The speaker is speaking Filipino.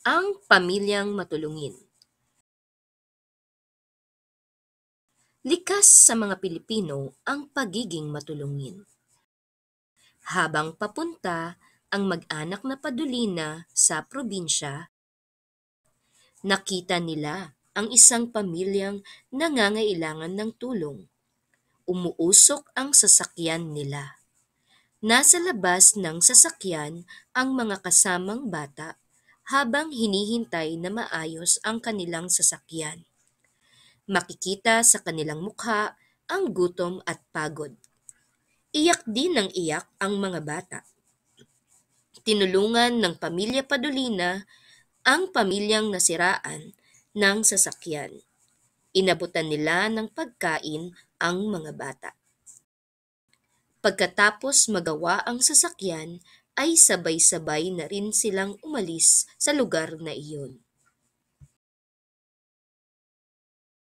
Ang pamilyang matulungin. Likas sa mga Pilipino ang pagiging matulungin. Habang papunta ang mag-anak na Padulina sa probinsya, nakita nila ang isang pamilyang nangangailangan ng tulong. Umuusok ang sasakyan nila. Nasa labas ng sasakyan ang mga kasamang bata habang hinihintay na maayos ang kanilang sasakyan. Makikita sa kanilang mukha ang gutom at pagod. Iyak din ng iyak ang mga bata. Tinulungan ng pamilya Padolina ang pamilyang nasiraan ng sasakyan. Inabutan nila ng pagkain ang mga bata. Pagkatapos magawa ang sasakyan, ay sabay-sabay na rin silang umalis sa lugar na iyon.